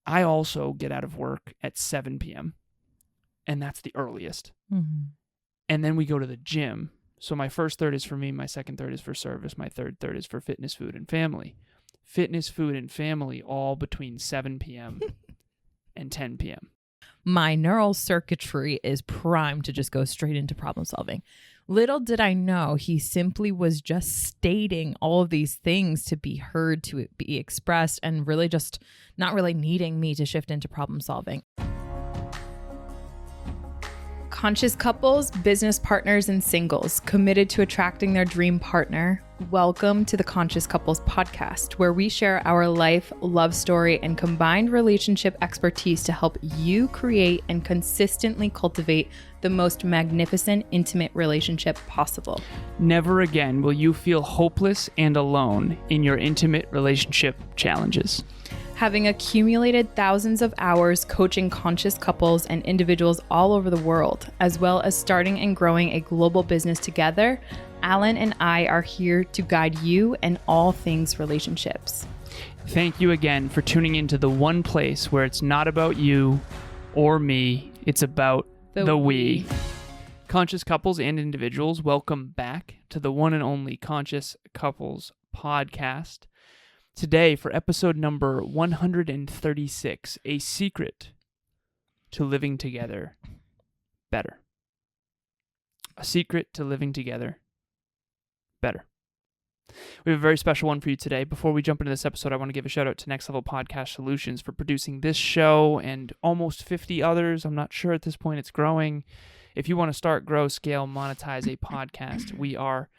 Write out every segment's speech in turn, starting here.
I also get out of work at 7 p.m. and that's the earliest. Mm-hmm. And then we go to the gym. So my first third is for me, my second third is for service, my third is for fitness, food, and family. Fitness, food, and family all between 7 p.m. and 10 p.m. My neural circuitry is primed to just go straight into problem solving. Little did I know he simply was just stating all of these things to be heard, to be expressed, and really just not really needing me to shift into problem solving. Conscious couples, business partners, and singles committed to attracting their dream partner. Welcome to the Conscious Couples podcast, where we share our life, love story, and combined relationship expertise to help you create and consistently cultivate the most magnificent, intimate relationship possible. Never again will you feel hopeless and alone in your intimate relationship challenges. Having accumulated thousands of hours coaching conscious couples and individuals all over the world, as well as starting and growing a global business together, Alan and I are here to guide you in all things relationships. Thank you again for tuning into the one place where it's not about you or me, it's about the we. Conscious couples and individuals, welcome back to the one and only Conscious Couples podcast. Today, for episode number 136, a secret to living together better. A secret to living together better. We have a very special one for you today. Before we jump into this episode, I want to give a shout out to Next Level Podcast Solutions for producing this show and almost 50 others. I'm not sure at this point, it's growing. If you want to start, grow, scale, monetize a podcast, we are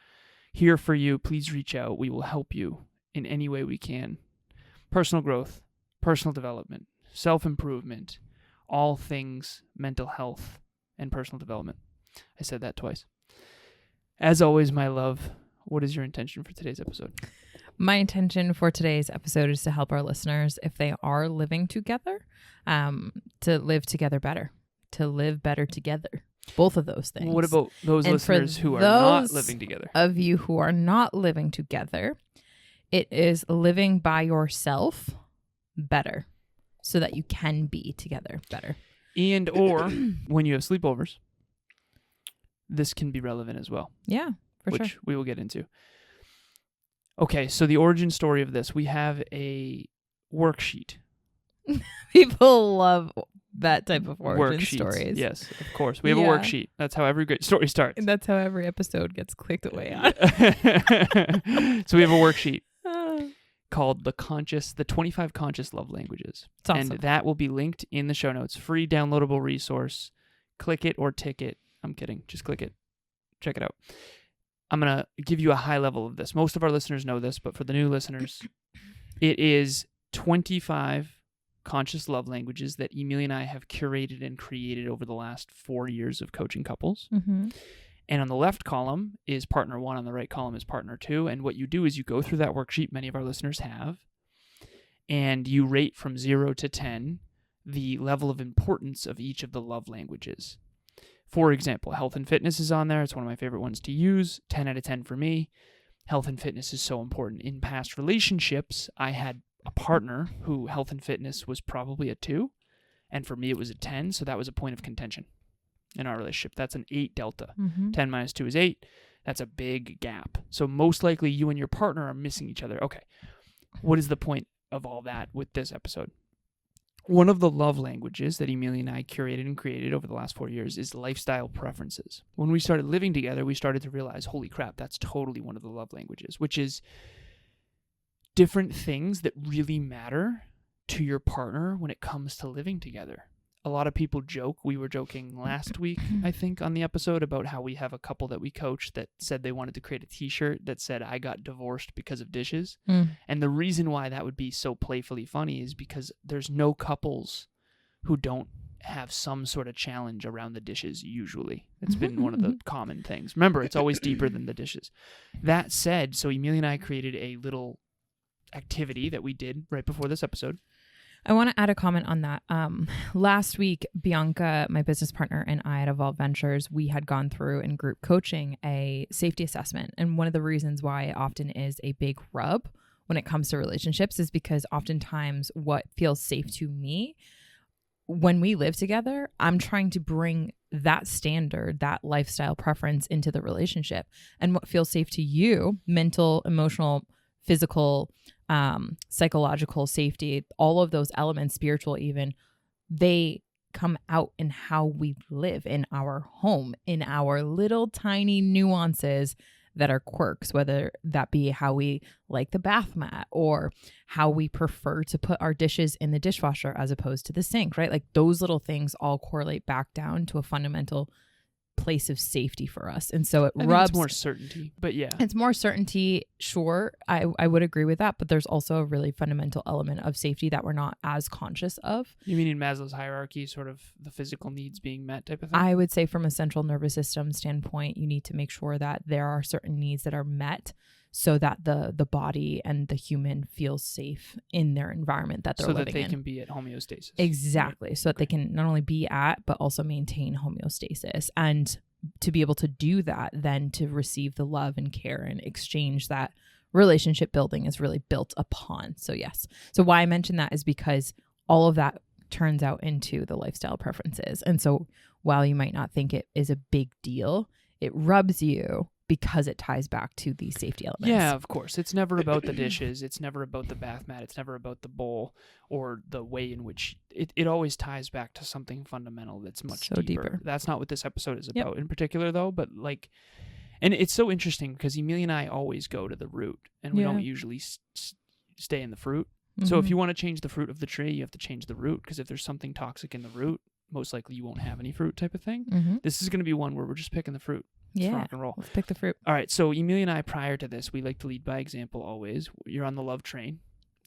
here for you. Please reach out. We will help you in any way we can. Personal growth, personal development, self-improvement, all things mental health and personal development. I said that twice. As always, my love, what is your intention for today's episode? My intention for today's episode is to help our listeners, if they are living together, to live together better, to live better together. Both of those things. What about those listeners who are not living together? Of you who are not living together, it is living by yourself better so that you can be together better. And or when you have sleepovers, this can be relevant as well. Yeah, for sure. Which we will get into. Okay, so the origin story of this, we have a worksheet. People love that type of origin Worksheets. stories. Yes, of course. We have a worksheet. That's how every great story starts. And that's how every episode gets clicked away on. So we have a worksheet called the 25 Conscious Love Languages. It's awesome. And that will be linked in the show notes. Free downloadable resource. Click it or tick it. I'm kidding. Just click it. Check it out. I'm going to give you a high level of this. Most of our listeners know this, but for the new listeners, it is 25 conscious love languages that Emilia and I have curated and created over the last 4 years of coaching couples. Mm-hmm. And on the left column is partner one, on the right column is partner two. And what you do is you go through that worksheet, many of our listeners have, and you rate from 0 to 10 the level of importance of each of the love languages. For example, health and fitness is on there. It's one of my favorite ones to use. 10 out of 10 for me. Health and fitness is so important. In past relationships, I had a partner who health and fitness was probably a 2, and for me it was a 10, so that was a point of contention in our relationship. That's an 8 delta. Mm-hmm. 10 minus 2 is 8. That's a big gap. So most likely you and your partner are missing each other. Okay, what is the point of all that with this episode? One of the love languages that Emilia and I curated and created over the last 4 years is lifestyle preferences. When we started living together, we started to realize, holy crap, that's totally one of the love languages, which is different things that really matter to your partner when it comes to living together. A lot of people joke. We were joking last week, I think, on the episode about how we have a couple that we coach that said they wanted to create a t-shirt that said, I got divorced because of dishes. And the reason why that would be so playfully funny is because there's no couples who don't have some sort of challenge around the dishes usually. It's been one of the common things. Remember, it's always deeper than the dishes. That said, so Emilia and I created a little activity that we did right before this episode. I want to add a comment on that. Last week, Bianca, my business partner, and I at Evolve Ventures, we had gone through in group coaching a safety assessment. And one of the reasons why it often is a big rub when it comes to relationships is because oftentimes what feels safe to me when we live together, I'm trying to bring that standard, that lifestyle preference into the relationship. And what feels safe to you, mental, emotional, physical, psychological safety, all of those elements, spiritual even, they come out in how we live in our home, in our little tiny nuances that are quirks, whether that be how we like the bath mat or how we prefer to put our dishes in the dishwasher as opposed to the sink, right? Like those little things all correlate back down to a fundamental place of safety for us. And so I think rubs it's more certainty, but yeah. It's more certainty, sure. I would agree with that, but there's also a really fundamental element of safety that we're not as conscious of. You mean in Maslow's hierarchy, sort of the physical needs being met type of thing? I would say from a central nervous system standpoint, you need to make sure that there are certain needs that are met so that the body and the human feels safe in their environment that they're living in. So that they can be at homeostasis. Exactly. Right. So that they can not only be at, but also maintain homeostasis. And to be able to do that, then to receive the love and care and exchange that relationship building is really built upon. So yes. So why I mention that is because all of that turns out into the lifestyle preferences. And so while you might not think it is a big deal, it rubs you because it ties back to these safety elements. Yeah, of course. It's never about the dishes. It's never about the bath mat. It's never about the bowl or the way in which it always ties back to something fundamental that's much deeper. That's not what this episode is about in particular, though. But like, and it's so interesting because Emilia and I always go to the root and we don't usually stay in the fruit. Mm-hmm. So if you want to change the fruit of the tree, you have to change the root, because if there's something toxic in the root, most likely you won't have any fruit type of thing. Mm-hmm. This is going to be one where we're just picking the fruit. Let's rock and roll. Let's pick the fruit. All right. So Emilia and I, prior to this, we like to lead by example always. You're on the love train.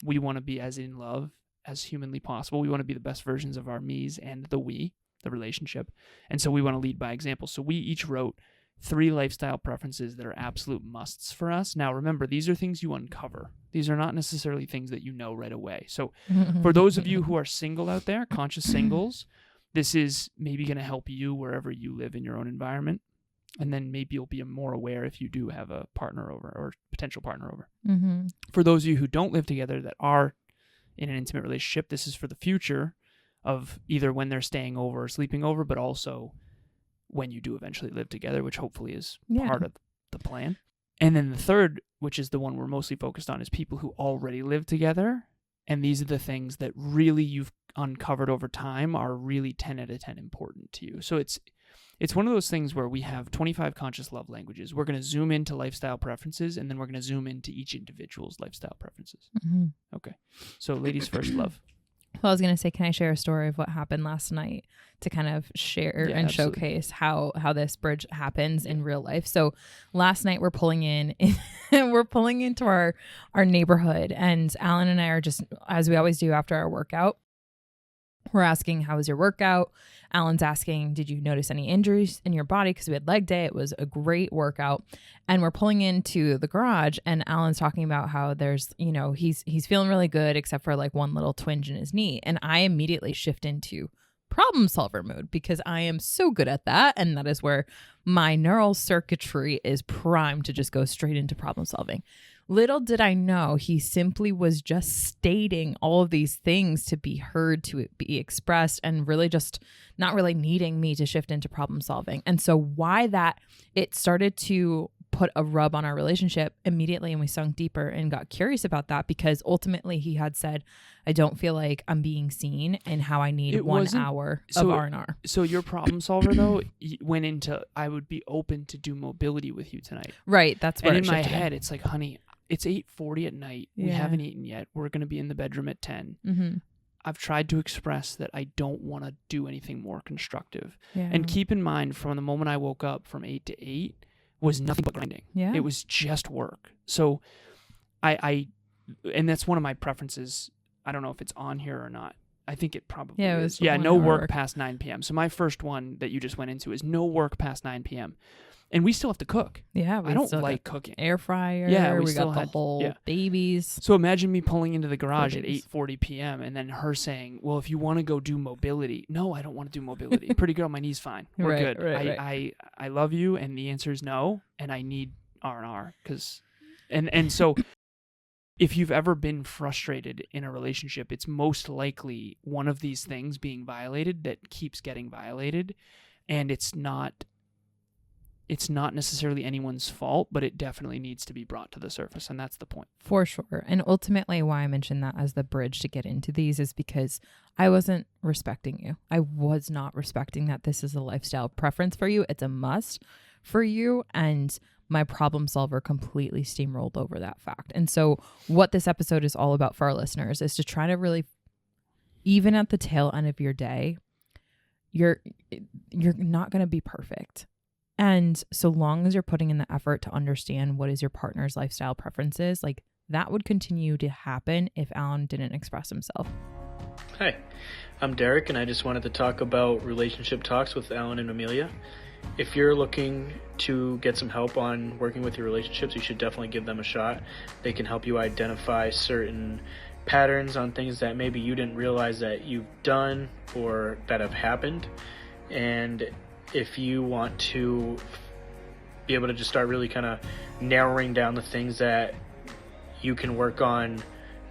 We want to be as in love as humanly possible. We want to be the best versions of our me's and the we, the relationship. And so we want to lead by example. So we each wrote 3 lifestyle preferences that are absolute musts for us. Now, remember, these are things you uncover. These are not necessarily things that you know right away. So for those of you who are single out there, conscious singles, this is maybe going to help you wherever you live in your own environment. And then maybe you'll be more aware if you do have a partner over or potential partner over. Mm-hmm. For those of you who don't live together that are in an intimate relationship, this is for the future of either when they're staying over or sleeping over, but also when you do eventually live together, which hopefully is part of the plan. And then the third, which is the one we're mostly focused on, is people who already live together. And these are the things that really you've uncovered over time are really 10 out of 10 important to you. So it's one of those things where we have 25 conscious love languages. We're going to zoom into lifestyle preferences, and then we're going to zoom into each individual's lifestyle preferences. Mm-hmm. Okay. So ladies first, love. Well, I was going to say, can I share a story of what happened last night to kind of share and showcase how this bridge happens in real life? So last night we're pulling into our neighborhood, and Alan and I are just, as we always do after our workout, we're asking, how was your workout? Alan's asking, did you notice any injuries in your body? Because we had leg day. It was a great workout. And we're pulling into the garage, and Alan's talking about how there's, he's feeling really good except for like one little twinge in his knee. And I immediately shift into problem solver mode because I am so good at that. And that is where my neural circuitry is primed to just go straight into problem solving. Little did I know he simply was just stating all of these things to be heard, to be expressed, and really just not really needing me to shift into problem solving. And so why that it started to put a rub on our relationship immediately, and we sunk deeper and got curious about that, because ultimately he had said, I don't feel like I'm being seen and how I need 1 hour of R&R. So your problem solver though went into, I would be open to do mobility with you tonight. Right. That's what. And in my head, it's like, honey, it's 8:40 at night. Yeah. We haven't eaten yet. We're going to be in the bedroom at 10. Mm-hmm. I've tried to express that I don't want to do anything more constructive. Yeah. And keep in mind, from the moment I woke up from 8 to 8 was nothing but grinding. Yeah. It was just work. So I and that's one of my preferences. I don't know if it's on here or not. I think it probably is. Yeah, no work past 9 p.m. So my first one that you just went into is no work past 9 p.m. And we still have to cook. Yeah, I don't like cooking. Air fryer. Yeah, we got the whole babies. So imagine me pulling into the garage at 8:40 p.m. and then her saying, well, if you want to go do mobility. No, I don't want to do mobility. Pretty girl, my knee's fine. We're good. Right. I love you, and the answer is no, and I need R&R. And so if you've ever been frustrated in a relationship, it's most likely one of these things being violated that keeps getting violated, and it's not necessarily anyone's fault, but it definitely needs to be brought to the surface, and that's the point. For sure. And ultimately why I mentioned that as the bridge to get into these is because I wasn't respecting you. I was not respecting that this is a lifestyle preference for you. It's a must for you, and my problem solver completely steamrolled over that fact. And so what this episode is all about for our listeners is to try to really, even at the tail end of your day, you're not going to be perfect. And so long as you're putting in the effort to understand what is your partner's lifestyle preferences, like that would continue to happen if Alan didn't express himself. Hi, I'm Derek, and I just wanted to talk about relationship talks with Alan and Emilia. If you're looking to get some help on working with your relationships, you should definitely give them a shot. They can help you identify certain patterns on things that maybe you didn't realize that you've done or that have happened. And if you want to be able to just start really kind of narrowing down the things that you can work on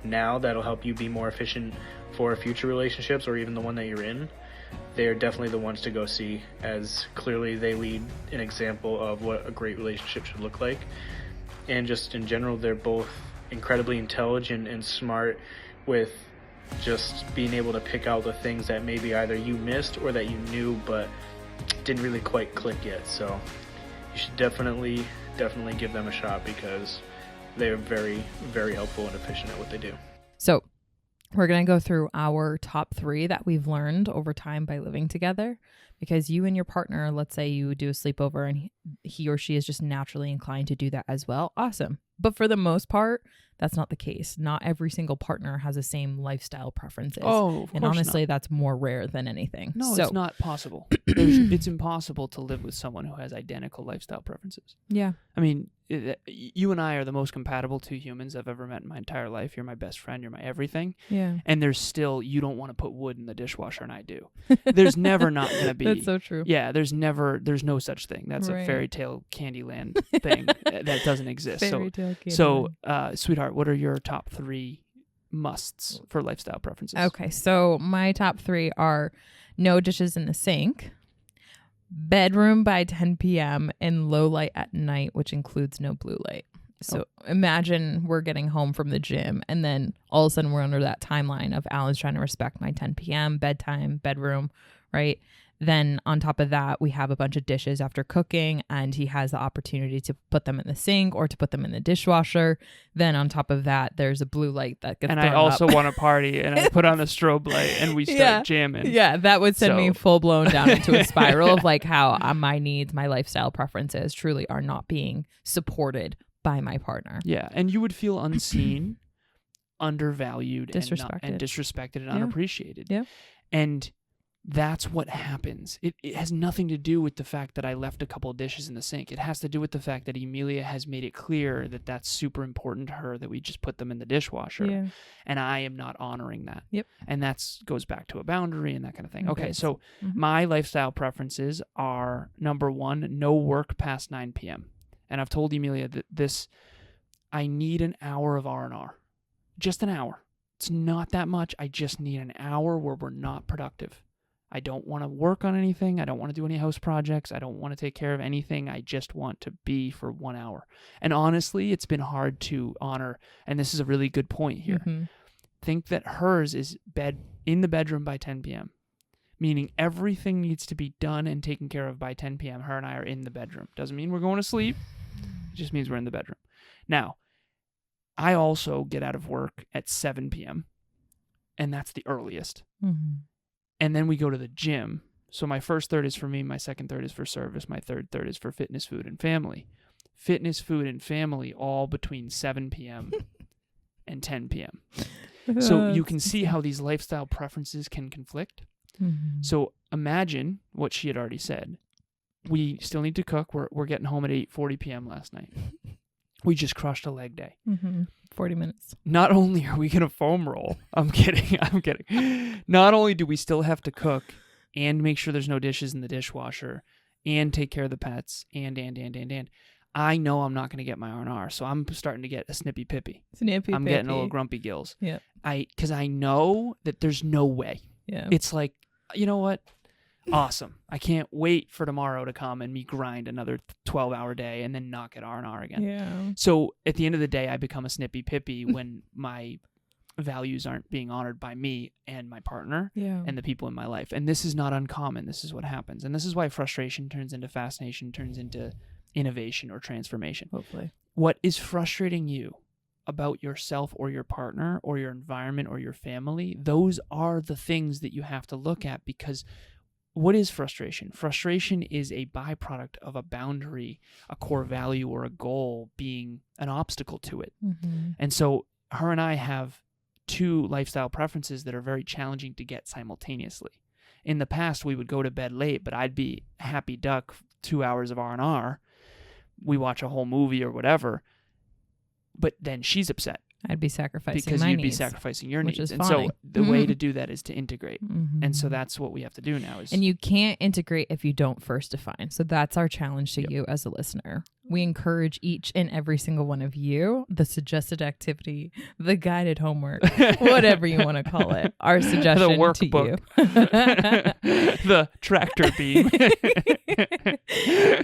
now that'll help you be more efficient for future relationships or even the one that you're in, they're definitely the ones to go see, as clearly they lead an example of what a great relationship should look like. And just in general, they're both incredibly intelligent and smart with just being able to pick out the things that maybe either you missed or that you knew but didn't really quite click yet. So you should definitely give them a shot because they're very, very helpful and efficient at what they do. So we're going to go through our top 3 that we've learned over time by living together, because you and your partner, let's say you do a sleepover and he or she is just naturally inclined to do that as well. Awesome. But for the most part, that's not the case. Not every single partner has the same lifestyle preferences. Oh, and honestly, that's more rare than anything. No, it's not possible. It's impossible to live with someone who has identical lifestyle preferences. Yeah. I mean, you and I are the most compatible 2 humans I've ever met in my entire life. You're my best friend. You're my everything. Yeah. And there's still, you don't want to put wood in the dishwasher, and I do. There's never not going to be. That's so true. Yeah, there's no such thing. That's a fairy tale Candyland thing that doesn't exist. Fairy tale Candyland. So, sweetheart, what are your top 3 musts for lifestyle preferences? Okay, so my top 3 are no dishes in the sink, bedroom by 10 p.m., and low light at night, which includes no blue light. So imagine we're getting home from the gym, and then all of a sudden we're under that timeline of Alan's trying to respect my 10 p.m., bedtime, bedroom, right? Then on top of that, we have a bunch of dishes after cooking, and he has the opportunity to put them in the sink or to put them in the dishwasher. Then on top of that, there's a blue light that gets and thrown I also up. want to party, and I put on the strobe light, and we start jamming. Yeah, that would send me full blown down into a spiral of like how my needs, my lifestyle preferences truly are not being supported by my partner. Yeah, and you would feel unseen, undervalued, disrespected and disrespected and unappreciated. Yeah. And that's what happens. It has nothing to do with the fact that I left a couple of dishes in the sink. It has to do with the fact that Emilia has made it clear that that's super important to her, that we just put them in the dishwasher. Yeah. And I am not honoring that. Yep. And that goes back to a boundary and that kind of thing. Okay, so Mm-hmm. my lifestyle preferences are, number 1, no work past 9 p.m. And I've told Emilia that I need an hour of R&R. Just an hour. It's not that much. I just need an hour where we're not productive. I don't want to work on anything. I don't want to do any house projects. I don't want to take care of anything. I just want to be for 1 hour. And honestly, it's been hard to honor. And this is a really good point here. Mm-hmm. Think that hers is in the bedroom by 10 p.m., meaning everything needs to be done and taken care of by 10 p.m. Her and I are in the bedroom. Doesn't mean we're going to sleep. It just means we're in the bedroom. Now, I also get out of work at 7 p.m., and that's the earliest. Mm-hmm. And then we go to the gym. So my first third is for me, my second third is for service, my third is for fitness, food, and family. Fitness, food, and family all between 7 p.m. and 10 p.m. So you can see how these lifestyle preferences can conflict. Mm-hmm. So imagine what she had already said. We still need to cook. We're getting home at 8:40 p.m. last night. We just crushed a leg day. Mm-hmm. 40 minutes. Not only are we going to foam roll, I'm kidding. Not only do we still have to cook and make sure there's no dishes in the dishwasher and take care of the pets and, I know I'm not going to get my R&R, so I'm starting to get a snippy pippy. I'm getting a little grumpy gills. Yeah. Because I know that there's no way. Yeah. It's like, you know what? Awesome. I can't wait for tomorrow to come and me grind another 12-hour day and then not get R&R again. Yeah. So at the end of the day, I become a snippy pippy when my values aren't being honored by me and my partner and the people in my life. And this is not uncommon. This is what happens. And this is why frustration turns into fascination, turns into innovation or transformation. Hopefully. What is frustrating you about yourself or your partner or your environment or your family, those are the things that you have to look at, because what is frustration? Frustration is a byproduct of a boundary, a core value, or a goal being an obstacle to it. Mm-hmm. And so her and I have two lifestyle preferences that are very challenging to get simultaneously. In the past, we would go to bed late, but I'd be happy duck 2 hours of R&R. We watch a whole movie or whatever, but then she's upset. I'd be sacrificing because my you'd needs, be sacrificing your which needs. is And fine. so the way to do that is to integrate. Mm-hmm. And so that's what we have to do now. And you can't integrate if you don't first define. So that's our challenge to you as a listener. We encourage each and every single one of you, the suggested activity, the guided homework, whatever you want to call it, our suggestion the workbook, to you. The tractor beam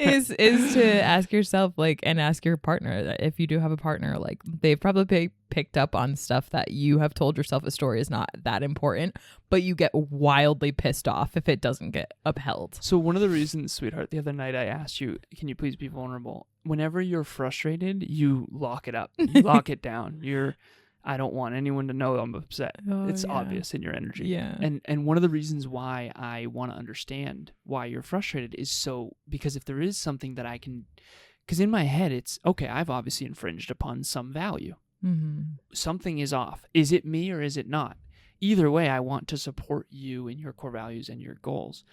is to ask yourself, like, and ask your partner, that if you do have a partner, like, they've probably picked up on stuff that you have told yourself a story is not that important, but you get wildly pissed off if it doesn't get upheld. So one of the reasons, sweetheart, the other night I asked you, can you please be vulnerable? Whenever you're frustrated, you lock it up. You lock it down. I don't want anyone to know I'm upset. It's obvious in your energy. Yeah. And one of the reasons why I want to understand why you're frustrated is because if there is something that I can, because in my head it's, okay, I've obviously infringed upon some value. Mm-hmm. Something is off. Is it me or is it not? Either way, I want to support you in your core values and your goals.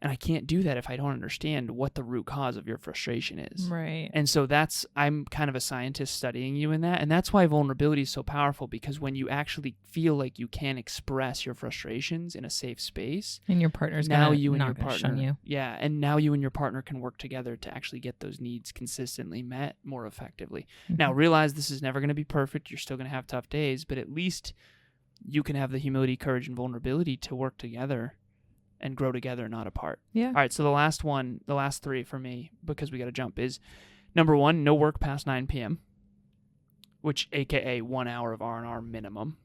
And I can't do that if I don't understand what the root cause of your frustration is. Right. And so I'm kind of a scientist studying you in that. And that's why vulnerability is so powerful, because when you actually feel like you can express your frustrations in a safe space, and your partner's now gonna you and not your gonna partner, shun you. yeah, and now you and your partner can work together to actually get those needs consistently met more effectively. Mm-hmm. Now realize this is never going to be perfect. You're still going to have tough days, but at least you can have the humility, courage, and vulnerability to work together and grow together, not apart. Yeah. All right, so the last three for me, because we got to jump, is number 1, no work past 9 p.m., which AKA 1 hour of R&R minimum,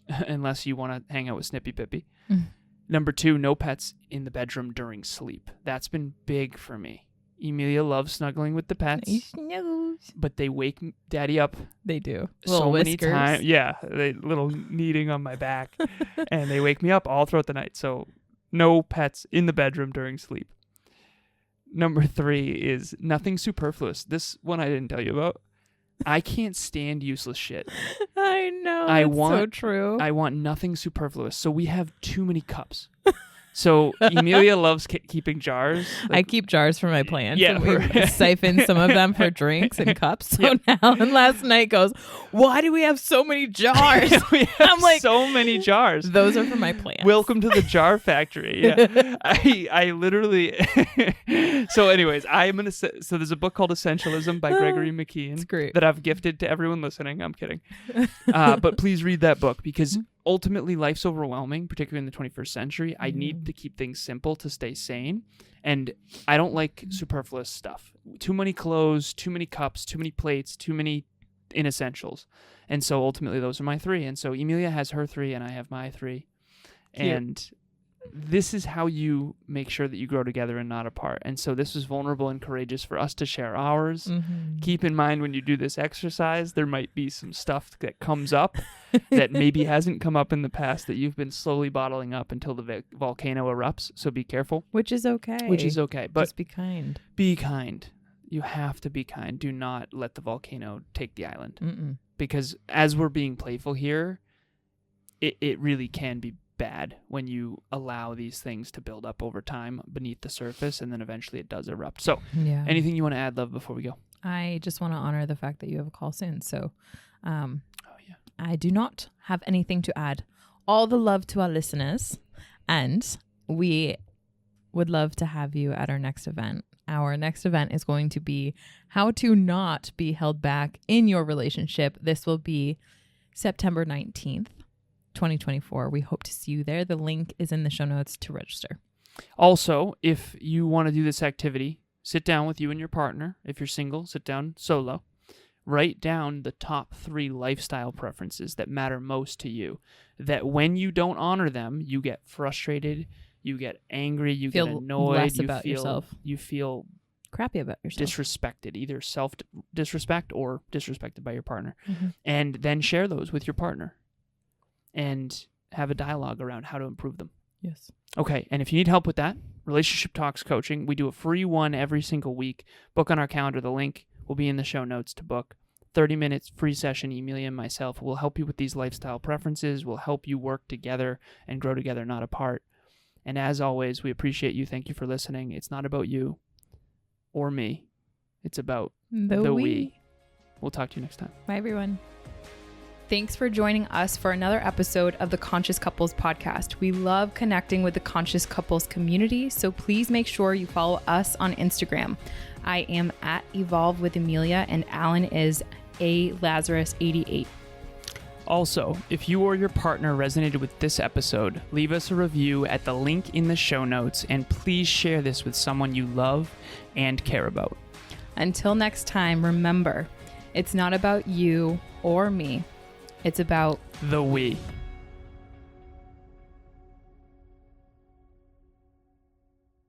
unless you want to hang out with Snippy Pippy. Number 2, no pets in the bedroom during sleep. That's been big for me. Emilia loves snuggling with the pets, but they wake Daddy up. They do. So many times. Yeah, they little kneading on my back, and they wake me up all throughout the night. So no pets in the bedroom during sleep. Number 3 is nothing superfluous. This one I didn't tell you about. I can't stand useless shit. I know. That's so true. I want nothing superfluous. So we have too many cups. So Emilia loves keeping jars. I keep jars for my plants. Yeah, and we siphon some of them for drinks and cups. So now, and last night goes, why do we have so many jars? I'm like, so many jars. Those are for my plants. Welcome to the jar factory. Yeah, I literally. So, anyways, so there's a book called Essentialism by Gregory McKeon. It's great. That I've gifted to everyone listening. I'm kidding, but please read that book, because ultimately life's overwhelming, particularly in the 21st century. I need to keep things simple to stay sane, and I don't like superfluous stuff. Too many clothes, too many cups, too many plates, too many inessentials. And so ultimately those are my 3. And so Emilia has her 3 and I have my 3. Cute. And this is how you make sure that you grow together and not apart. And so this was vulnerable and courageous for us to share ours. Keep in mind, when you do this exercise, there might be some stuff that comes up that maybe hasn't come up in the past that you've been slowly bottling up until the volcano erupts. So be careful. Which is okay. But just be kind. Be kind. You have to be kind. Do not let the volcano take the island. Because as we're being playful here, it really can be bad when you allow these things to build up over time beneath the surface, and then eventually it does erupt. So anything you want to add, love, before we go? I just want to honor the fact that you have a call soon. So I do not have anything to add. All the love to our listeners, and we would love to have you at our next event our next event is going to be how to not be held back in your relationship. This will be September 19th, 2024. We hope to see you there. The link is in the show notes to register. Also, if you want to do this activity, sit down with you and your partner. If you're single, sit down solo. Write down the top 3 lifestyle preferences that matter most to you. That when you don't honor them, you get frustrated, you get angry, you get annoyed, less about yourself. You feel crappy about yourself. Disrespected, either self-disrespect or disrespected by your partner. And then share those with your partner and have a dialogue around how to improve them. Yes. Okay, and if you need help with that, Relationship Talks Coaching, we do a free one every single week. Book on our calendar. The link will be in the show notes to book. 30 minutes, free session. Emilia and myself will help you with these lifestyle preferences. We'll help you work together and grow together, not apart. And as always, we appreciate you. Thank you for listening. It's not about you or me. It's about the we. We'll talk to you next time. Bye, everyone. Thanks for joining us for another episode of the Conscious Couples podcast. We love connecting with the Conscious Couples community, so please make sure you follow us on Instagram. I am at Evolve with Emilia, and Alan is a Lazaros 88. Also, if you or your partner resonated with this episode, leave us a review at the link in the show notes, and please share this with someone you love and care about. Until next time, remember, it's not about you or me. It's about the we.